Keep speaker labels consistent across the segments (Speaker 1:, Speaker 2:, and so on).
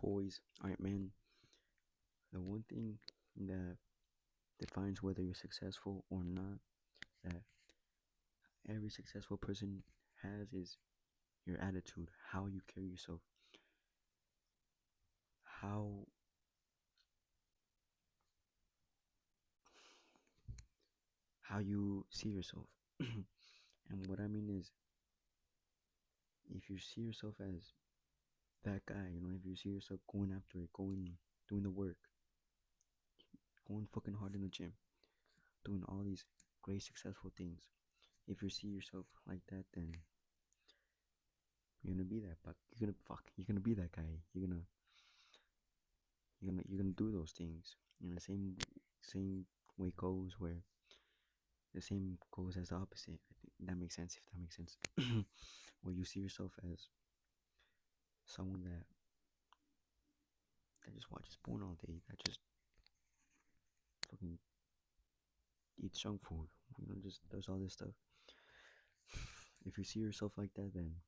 Speaker 1: Boys, alright, man. The one thing that defines whether you're successful or not, that every successful person has, is your attitude, how you carry yourself, how how you see yourself. And what I mean is, if you see yourself as that guy, if you see yourself going after it, going doing the work, going fucking hard in the gym, doing all these great successful things. If you see yourself like that, then you're gonna be that. But you're gonna be that guy. You're gonna do those things. The same way goes where the same goes as the opposite. I think that makes sense. If that makes sense, where you see yourself as someone that just watches porn all day, that just fucking eats junk food, just does all this stuff. If you see yourself like that, then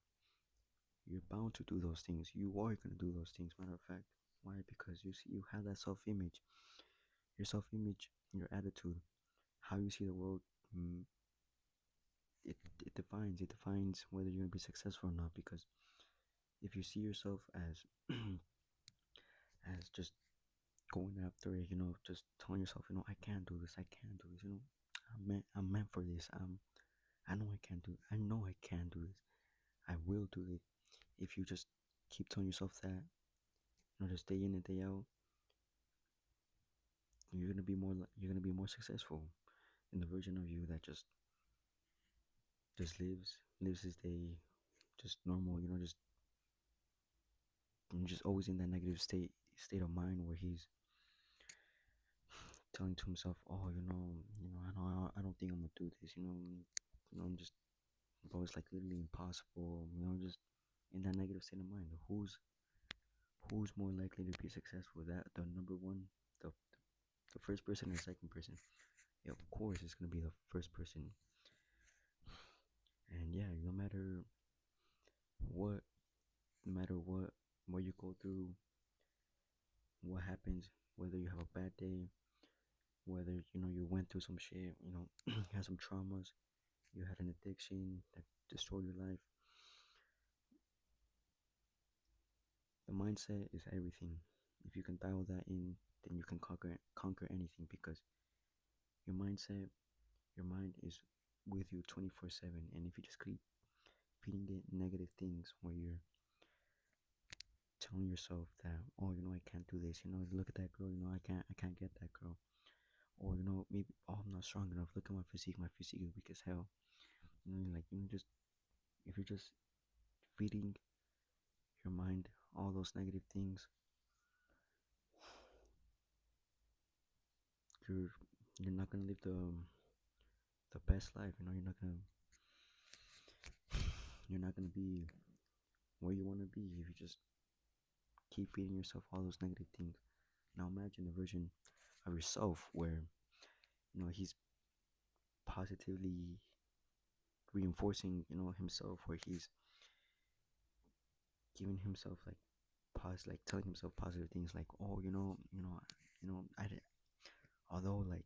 Speaker 1: you're bound to do those things. You are gonna do those things. Matter of fact, why? Because you have that self-image. Your self-image, your attitude, how you see the world. mm, it defines whether you're gonna be successful or not. Because if you see yourself as as just going after it, just telling yourself, I can't do this, I can't do this, I'm meant for this. I know I can't do it. I know I can do this. I will do it. If you just keep telling yourself that, just day in and day out, you're gonna be more successful in the version of you that just lives his day just normal, just always in that negative state of mind where he's telling to himself, oh, I don't think I'm gonna do this, I'm just, bro, it's like literally impossible, just in that negative state of mind. Who's more likely to be successful? That the number one, the first person or second person? Yeah, of course, it's gonna be the first person. And yeah, what, no matter what you go through, what happens, whether you have a bad day, whether you went through some shit, had some traumas, you had an addiction that destroyed your life. The mindset is everything. If you can dial that in, then you can conquer anything, because your mindset, your mind is with you 24/7. And if you just keep feeding it negative things, where you're telling yourself that, oh, I can't do this, look at that girl, I can't get that girl, or maybe, oh, I'm not strong enough, look at my physique is weak as hell, just, if you're just feeding your mind all those negative things, you're you're not gonna live the best life. You're not gonna be where you want to be if you just keep feeding yourself all those negative things. Now imagine the version of yourself where he's positively reinforcing himself, where he's giving himself like telling himself positive things, like, oh, although, like,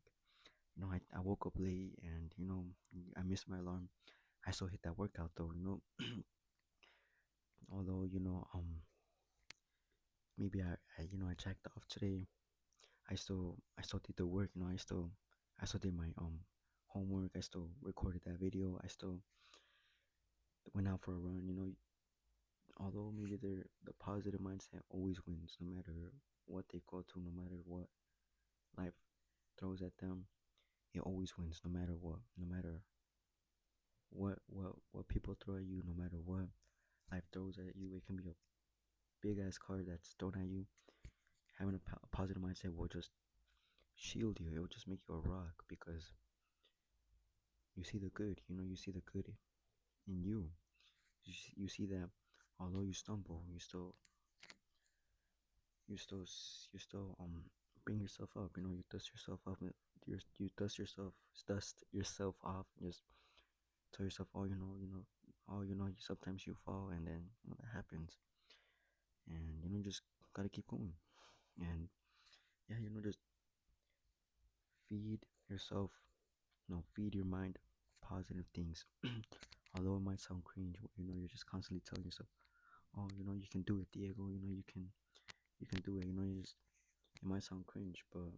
Speaker 1: I woke up late, and I missed my alarm, I still hit that workout though, although maybe I jacked off today, I still did the work, I still did my homework, I still recorded that video, I still went out for a run, although maybe the positive mindset always wins, no matter what they go to, no matter what life throws at them, it always wins, no matter what, no matter what people throw at you, no matter what life throws at you. It can be a big ass card that's thrown at you. Having a positive mindset will just shield you. It will just make you a rock, because you see the good. You see the good in you. You see that although you stumble, you still bring yourself up. You dust yourself up. You dust yourself off. Just tell yourself, oh, sometimes you fall, and then that happens, and just gotta keep going. And yeah, just feed yourself, feed your mind positive things. Although it might sound cringe, you're just constantly telling yourself, oh, you can do it, Diego. You can do it. It might sound cringe, but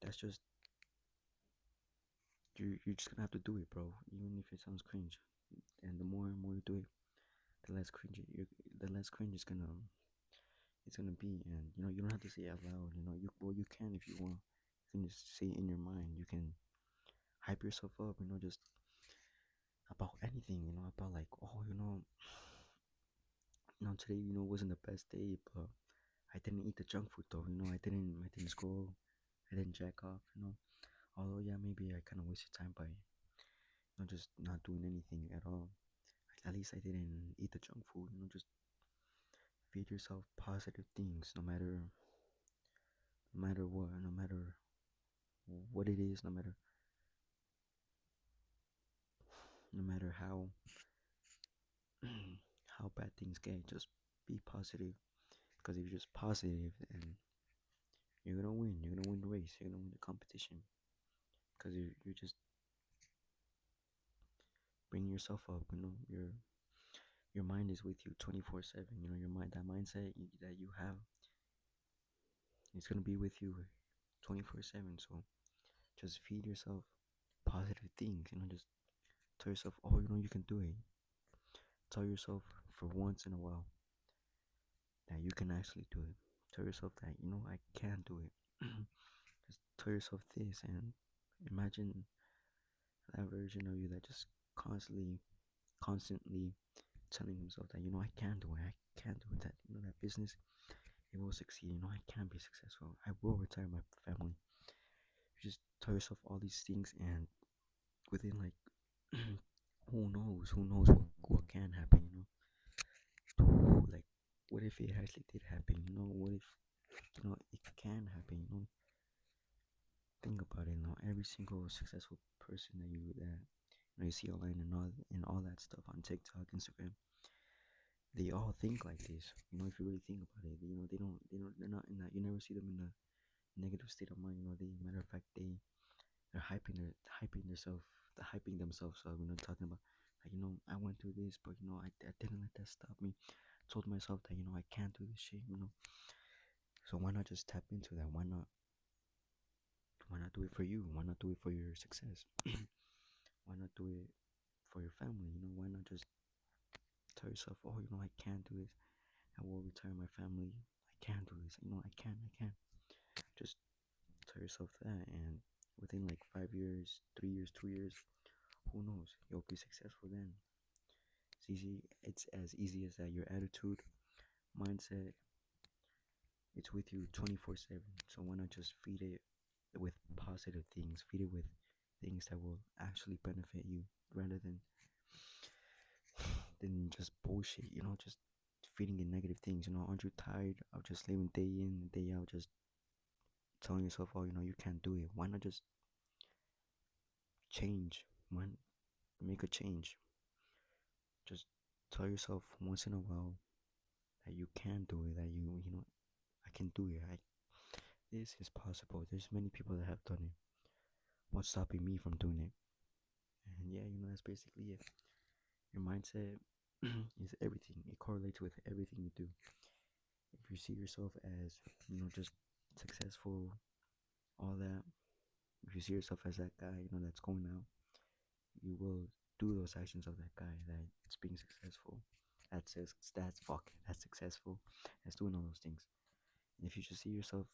Speaker 1: that's just you're just gonna have to do it, bro. Even if it sounds cringe, and the more and more you do it, the less cringe the less cringe it's gonna be. And you don't have to say it out loud. You can if you want. You can just say it in your mind. You can hype yourself up. Just about anything. About like, oh, today wasn't the best day, but I didn't eat the junk food though. I didn't scroll. I didn't jack off. Although yeah, maybe I kind of wasted time by just not doing anything at all. At least I didn't eat the junk food. Just feed yourself positive things, no matter what, no matter what it is, no matter how bad things get. Just be positive, because if you're just positive, then you're gonna win. You're gonna win the race. You're gonna win the competition, because you're just bringing yourself up. Your mind is with you 24/7. Your mind, that mindset that you have, it's gonna be with you 24/7. So just feed yourself positive things. Just tell yourself, oh, you can do it. Tell yourself for once in a while that you can actually do it. Tell yourself that I can do it. Just tell yourself this, and imagine that version of you that just constantly telling himself that I can do it. I can do it. That that business, it will succeed. I can be successful. I will retire my family. You just tell yourself all these things, and within like who knows what can happen. Like, what if it actually did happen? What if it can happen? Think about it. Every single successful person that you see online and all that stuff on TikTok, Instagram, they all think like this. If you really think about it, they're not in that. You never see them in a negative state of mind. They, matter of fact, they're hyping themselves up. Talking about like, I went through this, but I didn't let that stop me. I told myself that I can't do this shit. So why not just tap into that? Why not do it for you? Why not do it for your success? Why not do it for your family? Why not just tell yourself, oh, I can do this. I will retire my family. I can do this. I can. Just tell yourself that, and within like 5 years, 3 years, 2 years, who knows? You'll be successful then. It's easy. It's as easy as that. Your attitude, mindset, it's with you 24/7. So why not just feed it with positive things? Feed it with things that will actually benefit you, rather than just bullshit. Just feeding it negative things. Aren't you tired of just living day in and day out, just telling yourself, oh, you can't do it? Why not just change? Why make a change? Just tell yourself once in a while that you can do it. That I can do it. This is possible. There's many people that have done it. What's stopping me from doing it? And yeah, that's basically it. Your mindset is everything. It correlates with everything you do. If you see yourself as just successful, all that. If you see yourself as that guy, that's going out, you will do those actions of that guy that's being successful. That's successful. That's doing all those things. And if you just see yourself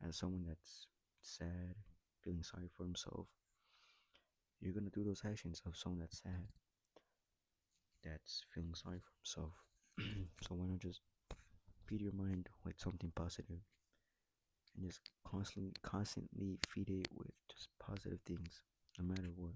Speaker 1: as someone that's sad, feeling sorry for himself, you're gonna do those actions of someone that's sad, that's feeling sorry for himself. So why not just feed your mind with something positive, and just constantly feed it with just positive things, no matter what.